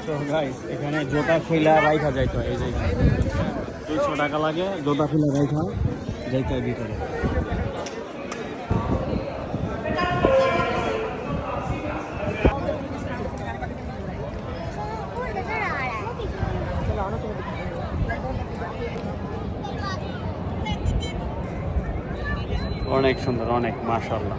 তো গাইস এখানে জুতা খুইলা রাইখা যাইতো এই যে 200 টাকা লাগে জুতা খুইলা রাইখা যাইতো ভিতরে অনেক সুন্দর অনেক মাশাআল্লাহ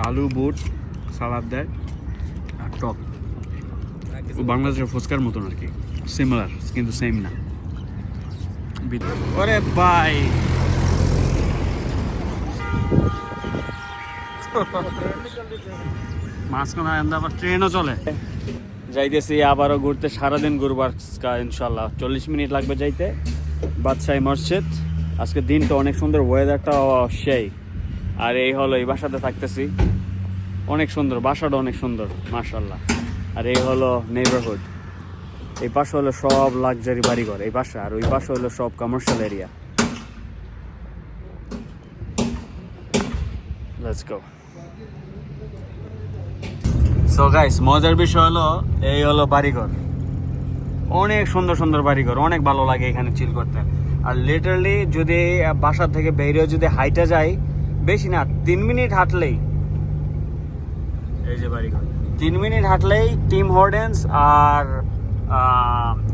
আলু বুট সালাদ দেয় আর টক বাংলাদেশের ফুচকার মতন আর কি সিমিলার কিন্তু সেম না ওরে ভাই মাঝখানে আবার ট্রেনও চলে যাইতেছি আবারও ঘুরতে সারাদিন ঘুরবার ইনশাল্লাহ 40 মিনিট লাগবে যাইতে বাদশাহী মসজিদ আজকে দিনটা অনেক সুন্দর ওয়েদারটা সেই আর এই হলো এই বাসাতে থাকতেছি অনেক সুন্দর বাসাটা অনেক সুন্দর মাশাআল্লাহ আর এই হলো নেইবারহুড এই পাশে হলো সব লাক্সারি বাড়িঘর এই পাশে আর ওই পাশে হলো সব commercial area let's go so guys মজার বিষয় হলো এই হলো বাড়িঘর অনেক সুন্দর সুন্দর বাড়িঘর অনেক ভালো লাগে এখানে চিল করতে আর লিটারালি যদি বাসা থেকে বেরিয়ে যদি হাইটা যায় বেশি না 3 মিনিট হাঁটলেই এই যে বাড়িঘর 3 মিনিট হাঁটলেই টিম হর্ডেন্স আর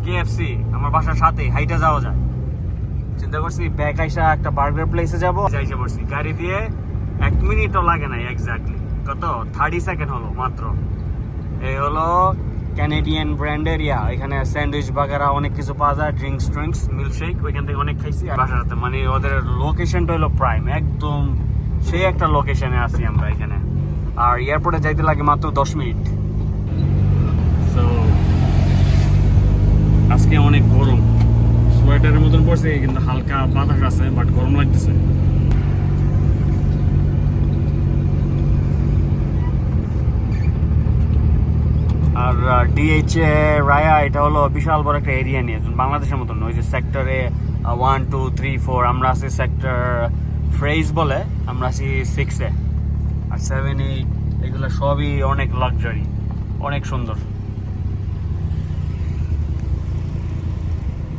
কেএফসি আমার বাসার সাথেই হাইটা যাওয়া যায় চিন্তা করছি ব্যাক আইসা একটা বার্গার প্লেসে যাবো যাইতে পারছি গাড়ি দিয়ে 1 মিনিটও লাগে না এক্স্যাক্টলি কত 30 সেকেন্ড হলো মাত্র এই হলো ক্যানাডিয়ান ব্র্যান্ডের এখানে স্যান্ডউইচ বাগেরা অনেক কিছু পাওয়া যায় ড্রিঙ্কস মিল্কশেক ওইখান থেকে অনেক খাইছি আর বাসাতে মানে ওদের লোকেশনটা হলো প্রাইম একদম সেই একটা লোকেশনে আছি আমরা এখানে আর এয়ারপোর্টে যাইতে লাগে মাত্র 10 মিনিট সো আজকে অনেক গরম সোয়েটারের মতন পড়ছে কিন্তু হালকা বাতাস আছে বাট গরম লাগতেছে আর ডিএইচএ রায়া এটা হলো বিশাল বড় একটা এরিয়া নিয়ে বাংলাদেশের মতন ওই যে সেক্টরে 1 2 3 4 আমরা আছি সেক্টর ফ্রেজ বলে আমরা আছি 6 এ আর 7 8 এগুলো সবই অনেক লাক্সারি অনেক সুন্দর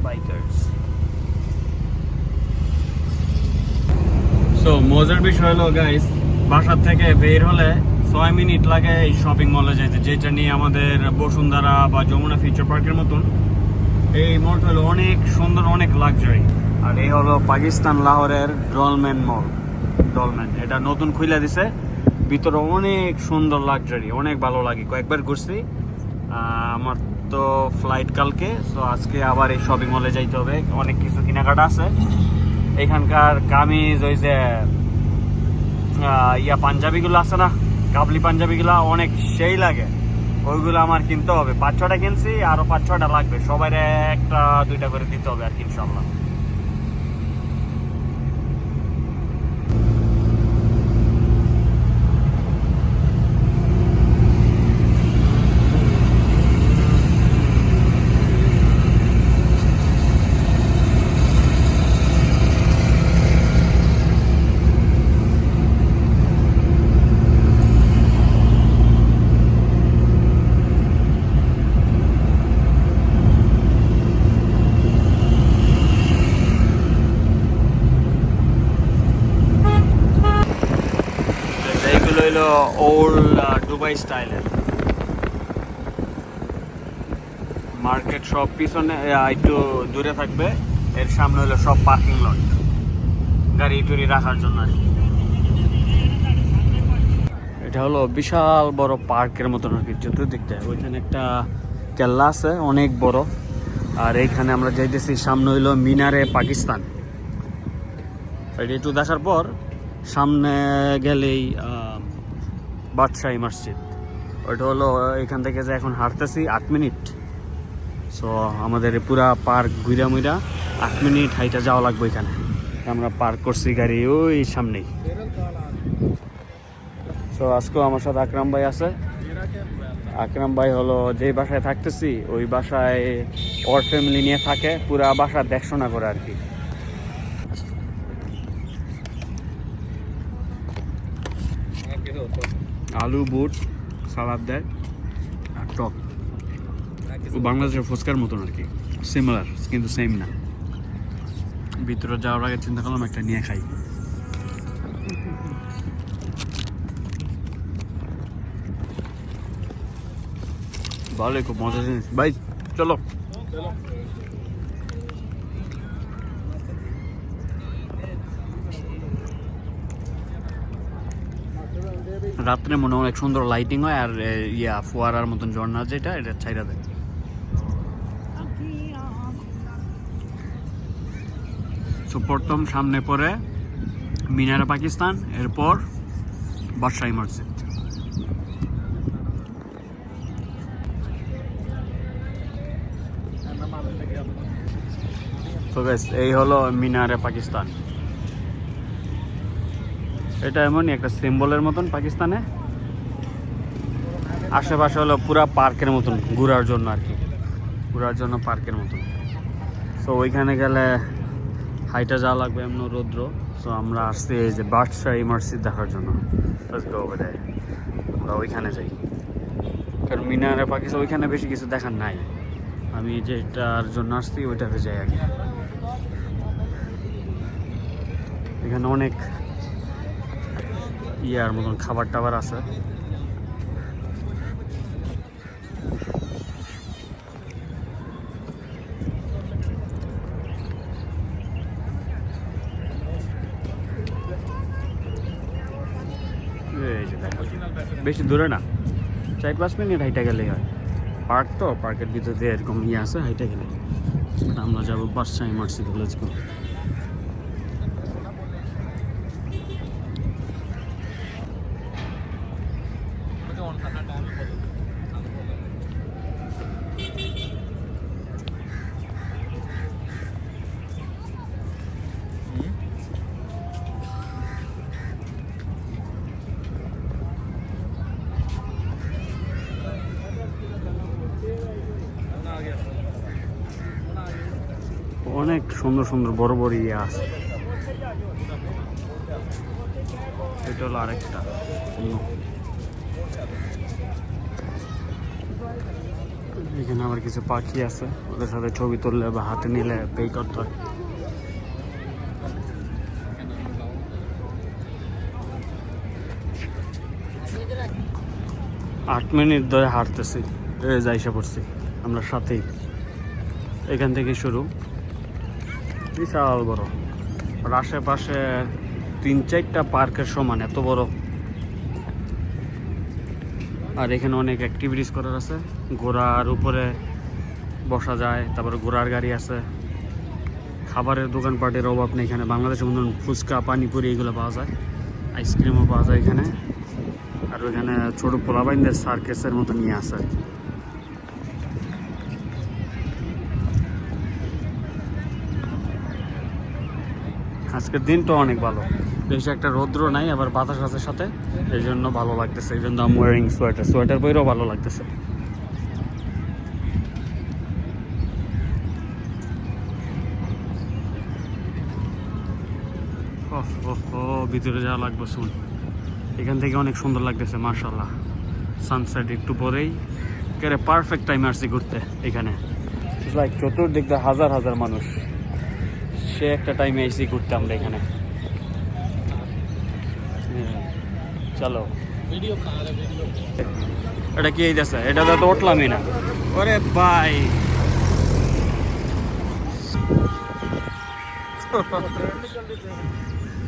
বাইকার্স সো মজার বিষয় হলো গাইস বাসার থেকে বের হলে 6 মিনিট লাগে এই শপিং মলে যেতে যেটা নিয়ে আমাদের বসুন্ধরা বা যমুনা ফিউচার পার্কের মতন এই মলটা হলো অনেক সুন্দর অনেক লাক্সারি আর এই হলো পাকিস্তান লাহোরের ডলম্যান মল ডলম্যান এটা নতুন খুলে দিছে ভিতরে অনেক সুন্দর লাক্সারি অনেক ভালো লাগে কয়েকবার ঘুরছি আমার তো ফ্লাইট কালকে সো আজকে আবার এই শপিং মলে যাইতে হবে অনেক কিছু কেনাকাটা আছে এখানকার কামিজ ওই যে পাঞ্জাবিগুলো আছে না কাবলি পাঞ্জাবিগুলো অনেক সেই লাগে ওইগুলো আমার কিনতে হবে 5-6টা কিনছি আরো 5-6টা লাগবে সবাই 1-2টা করে দিতে হবে আর কি ইনশাল্লাহ হইলো ওল্ড দুবাই স্টাইলের মার্কেট সব পিছনে একটু দূরে থাকবে এর সামনে হলো সব পার্কিং লট গাড়ি টুরি রাখার জন্য আর কি এটা হলো বিশাল বড় পার্কের মতন আর কি চতুর্দিক দিয়ে ওইখানে একটা কেল্লা আছে অনেক বড় আর এইখানে আমরা যাইতেছি সামনে হইলো মিনারে পাকিস্তান এটা একটু দেখার পর সামনে গেলেই বাদশাহী মসজিদ ওইটা হলো এখান থেকে যে এখন হাঁটতেছি 8 মিনিট সো আমাদের পুরা পার্ক ঘুরা মুইরা 8 মিনিট হাইটা যাওয়া লাগবে এখানে আমরা পার্ক করছি গাড়ি ওই সামনেই সো আজকেও আমার সাথে আকরাম ভাই আছে আকরাম ভাই হলো যে বাসায় থাকতেছি ওই বাসায় ওর ফ্যামিলি নিয়ে থাকে, পুরা বাসা দেখাশোনা করে আর কি। আলু বুট সালাদ দেয় আর টক, বাংলাদেশের ফুচকার মতন আর কি, সিমিলার কিন্তু সেম না। ভিতরে যাওয়ার আগে চিন্তা করলাম একটা নিয়ে খাই। ভালোই, খুব মজা জিনিস ভাই, চলো। রাত্রে মনে হয় অনেক সুন্দর লাইটিং হয় আর ফোয়ারার মতন ঝর্ণা যেটা এটা ছাইরা দেয়। প্রথম সামনে পড়ে মিনারে পাকিস্তান, এরপর বাদশাহী মসজিদ। তো গাইস এই হলো মিনারে পাকিস্তান। এটা এমনই একটা সিম্বলের মতন পাকিস্তানে, আশেপাশে হলো পুরা পার্কের মতন ঘোরার জন্য আর কি, ঘোরার জন্য পার্কের মতন। তো ওইখানে গেলে হাইটা যাওয়া লাগবে এমন রৌদ্র। সো আমরা আসছি এই যে বাদশাহী মসজিদ দেখার জন্য। আমরা ওইখানে যাই, কারণ মিনারে পাকিস্তান ওইখানে বেশি কিছু দেখার নাই। আমি যেটার জন্য আসছি ওইটাতে যাই আগে। এখানে অনেক ইয়ার মতন খাবার টাবার আছে। বেশি দূরে না, 4-5 মিনিট হাইটা গেলেই হয়। পার্ক তো, পার্কের ভিতর দিয়ে এরকম ইয়ে আছে, হাইটা গেলে। আমরা যাবো বাদশাহী মসজিদ। Let's go. অনেক সুন্দর সুন্দর বড় বড় ইয়ে আছে। এটা হলো আরেকটা। এখানে আবার কিছু পাখি আছে, ওদের সাথে ছবি তুললে বা হাতে নিলে পে করতে হয়। আট মিনিট ধরে হাঁটতেছি, যাইসা পড়ছি আমরা সাথেই। এখান থেকে শুরু, বিশাল বড়, আর আশেপাশে 3-4টা পার্কের সমান এত বড়। আর এখানে অনেক অ্যাক্টিভিটিস করার আছে, ঘোড়ার উপরে বসা যায়, তারপরে ঘোড়ার গাড়ি আছে। খাবারের দোকানপাটের অভাব নেই এখানে, বাংলাদেশের মতন ফুচকা পানিপুরি এগুলো পাওয়া যায়, আইসক্রিমও পাওয়া যায় এখানে। আর ওইখানে ছোটো পোলাবাইনদের সার্কেসের মতো নিয়ে আসে আর কি। আজকের দিনটা অনেক ভালো, বেশি একটা রৌদ্র নাই, আবার বাতাস আছে সাথে, এই জন্য ভালো লাগতেছে। এই জন্য আমি ওয়ারিং সোয়েটার পরেও ভালো লাগতেছে। ভিতরে যাওয়া লাগবে শুন। এখান থেকে অনেক সুন্দর লাগতেছে মাশাআল্লাহ। সানসেট একটু পরেই, কেরে পারফেক্ট টাইমে আসছি ঘুরতে এখানে। লাইক চতুর্দিক দিয়ে হাজার হাজার মানুষ, সে একটা টাইমে এসে ঘুরতে আমরা এখানে। চলো এটা কি এই দেশে, এটা তো উঠলামই না। ওরে ভাই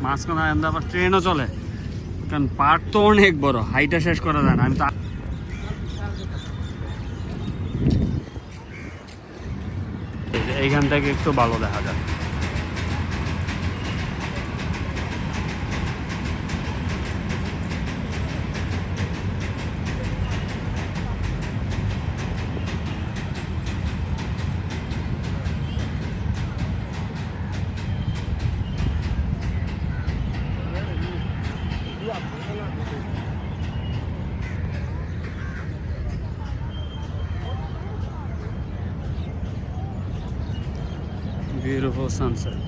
মাঝখানে আবার ট্রেনও চলে, কারণ পার্ক তো অনেক বড়, হাইটা শেষ করা যায় না। আমি তো এইখান থেকে একটু ভালো দেখা যায়। Beautiful sunset.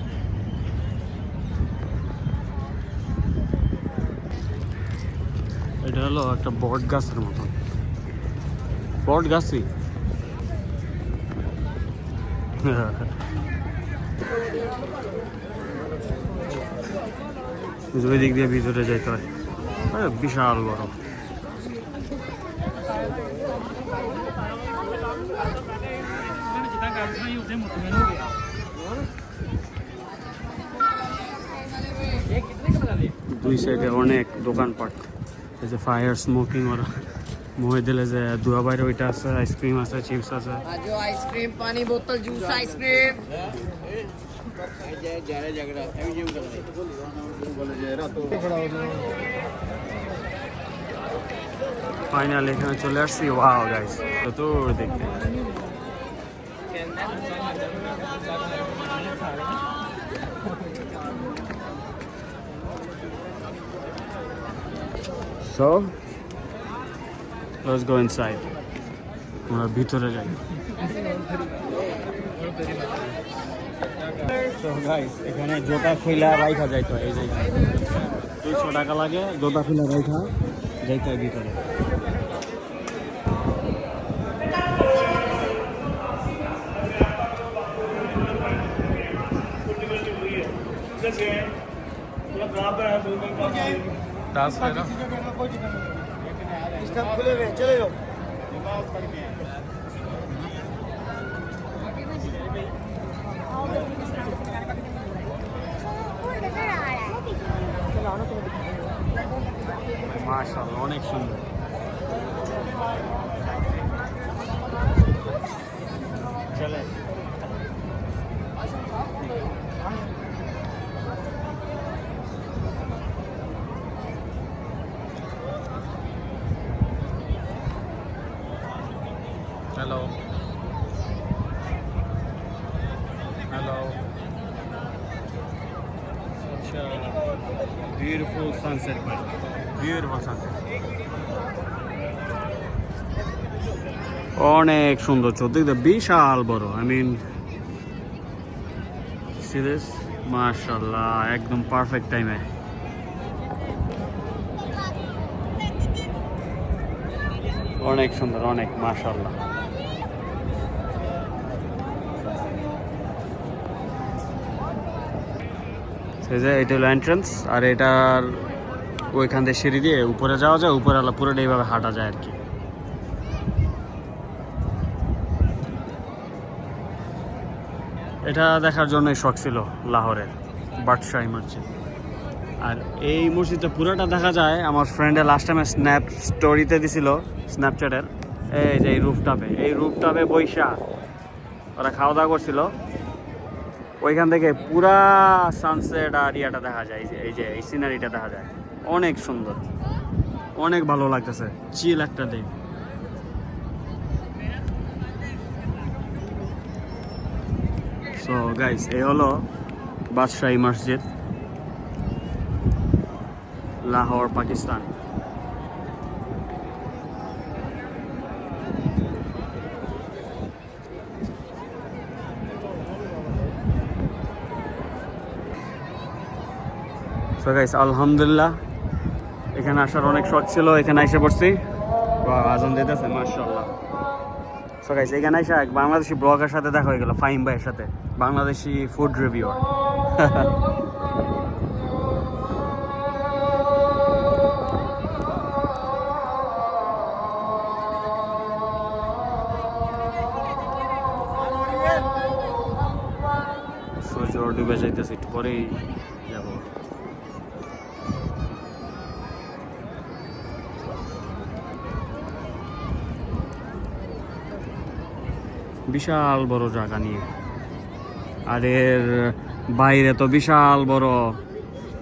এটা হলো একটা বট গাছের মতন, বট গাছই। ওই দিক দিয়ে ভিতরে যাইতে হয়, বিশাল বড়। দুই সাইডে অনেক দোকানপাট, এই যে ফায়ার স্মোকিং ওরা মুহে দিলে যে ধোয়া বাইরে, ওইটা আছে, আইসক্রিম আছে, চিপস আছে, আইসক্রিম, পানি বোতল, জুস আইসক্রিম। ফাইনাল এখানে চলে আসছি। ওয়াও গাইস, চতুর দেখতে So let's go inside. আমরা ভিতরে যাই। So guys, এখানে জুতা খুইলা রাইখা যাইতো, এই যে 200 টাকা লাগে জুতা খুইলা রাইখা যাইতে হয় ভিতরে। खुले हुए चले जाओ। মাশাআল্লাহ, অনেক সুন্দর। চলে हेलो हेलो। अच्छा, ब्यूटीफुल सनसेट भाई, ब्यूटीफुल सनसेट, অনেক সুন্দর। চতুর্দিকে বিশাল বড়, আই মিন সিরিয়াস, মাশাআল্লাহ, একদম পারফেক্ট টাইমে। অনেক সুন্দর, অনেক মাশাআল্লাহ। এটা হলো এন্ট্রান্স, আর এটার ওইখান থেকে সিঁড়ি দিয়ে উপরে যাওয়া যায়, উপরে পুরোটা এইভাবে হাঁটা যায় আর কি। এটা দেখার জন্যই শখ ছিল লাহোরের বাদশাহী মসজিদ। আর এই মসজিদটা পুরোটা দেখা যায়, আমার ফ্রেন্ডে লাস্ট টাইমে স্ন্যাপ স্টোরিতে দিছিল স্ন্যাপচ্যাটের। এই যে এই রুফটপে বৈশা ওরা খাওয়া দাওয়া করছিল, ওইখান থেকে পুরা সানসেট আর ইয়াটা দেখা যায়, এই সিনারিটা দেখা যায়। অনেক সুন্দর, অনেক ভালো লাগতেছে, চিল একটা দিন। সো গাইস, এই হলো বাদশাহী মসজিদ, লাহোর, পাকিস্তান। সো গাইস, আলহামদুলিল্লাহ, এখানে আসার অনেক শখ ছিল, এখানে এসে পড়ছি। আজান দিতেছে, মাশাআল্লাহ। সো গাইস, এখানে এসে এক বাংলাদেশি ব্লগার সাথে দেখা হয়ে গেল, ফাহিম ভাইয়ের সাথে, বাংলাদেশি ফুড রিভিউয়ার। সূর্য ডুবে যাইতেছে, একটু পরেই যাব। বিশাল বড় জায়গা নিয়ে, আর এর বাইরে তো বিশাল বড়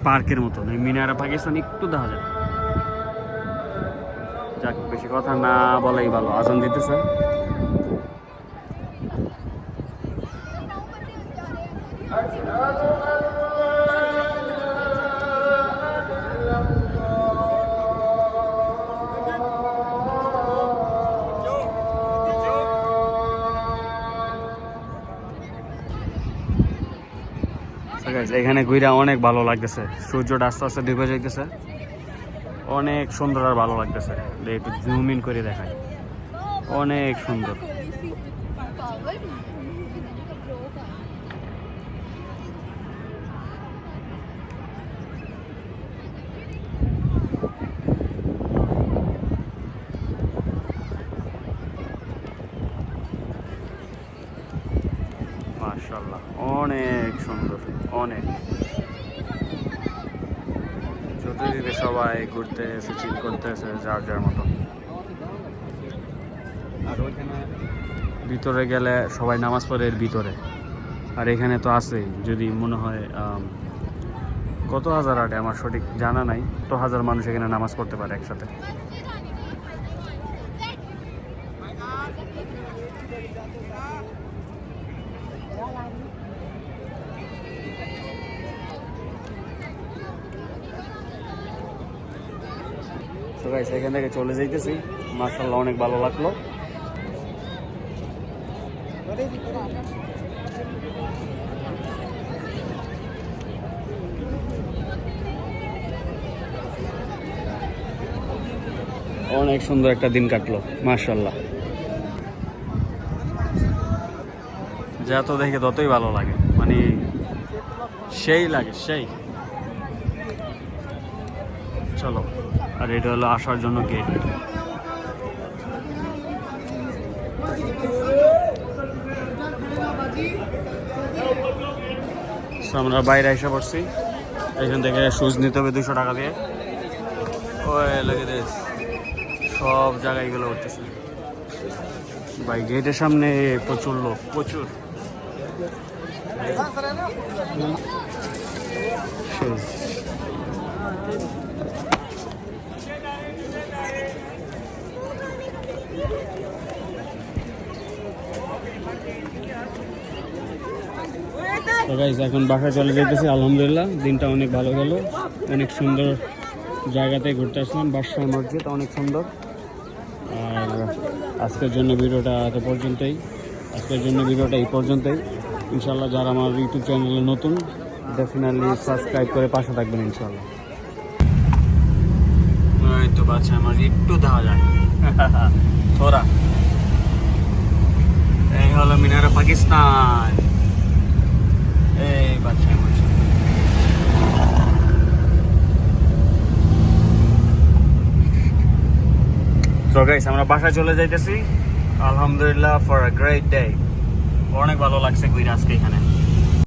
পার্কের মতন। এই মিনারা পাকিস্তান একটু দেখা যায়। যাক, বেশি কথা না বলাই ভালো, আজান দিতেছে। গাইস এখানে ঘুরা অনেক ভালো লাগতেছে, সূর্যটা আস্তে আস্তে ডুবে যাইতেছে, অনেক সুন্দর আর ভালো লাগতেছে। একটু জুম ইন করে দেখায়, অনেক সুন্দর। মাশাআল্লাহ অনেক সুন্দর, অনেক। চতুর্দিকে সবাই ঘুরতে এসে চিল করতে এসে যার যার মতো। আর ওইখানে ভিতরে গেলে সবাই নামাজ পড়ে এর ভিতরে, আর এখানে তো আছেই। যদি মনে হয় কত হাজার আটে আমার সঠিক জানা নাই, কত হাজার মানুষ এখানে নামাজ পড়তে পারে একসাথে। তো গাইস এখান থেকে চলে যাইতেছি, মাশাআল্লাহ অনেক ভালো লাগলো। অনেক সুন্দর একটা দিন কাটলো মাশাআল্লাহ। যত দেখে ততই ভালো লাগে, মানে সেই লাগে সেই। চলো, আর এটা হলো আসার জন্য গেট। আমরা বাইরে এসে পড়ছি, এখান থেকে শুজ নিতে হবে 200 টাকা দিয়ে। ওই লেগে দিস, সব জায়গায় এগুলো উঠতেছে ভাই। গেটের সামনে প্রচুর লোক, প্রচুর। তো গাইস এখন বাসায় চলে যেতেছি। আলহামদুলিল্লাহ দিনটা অনেক ভালো গেল, অনেক সুন্দর জায়গাতে ঘুরতে আসলাম। বাদশাহ মসজিদ অনেক সুন্দর। আর আজকের জন্য ভিডিওটা এত পর্যন্তই, এই পর্যন্তই। ইনশাল্লাহ যারা আমার ইউটিউব চ্যানেলে নতুন, ডেফিনেটলি সাবস্ক্রাইব করে পাশে থাকবেন ইনশাল্লাহ। ওই তো বাচ্চা আমার একটু দেওয়া যায় থোড়া। এই হলো মিনারে পাকিস্তান। এই বাচ্চা আমার সো গাইস আমরা বাসায় চলে যাইতেছি। আলহামদুলিল্লাহ ফর আ গ্রেট ডে। অনেক ভালো লাগছে ঘুরে আজকে এখানে।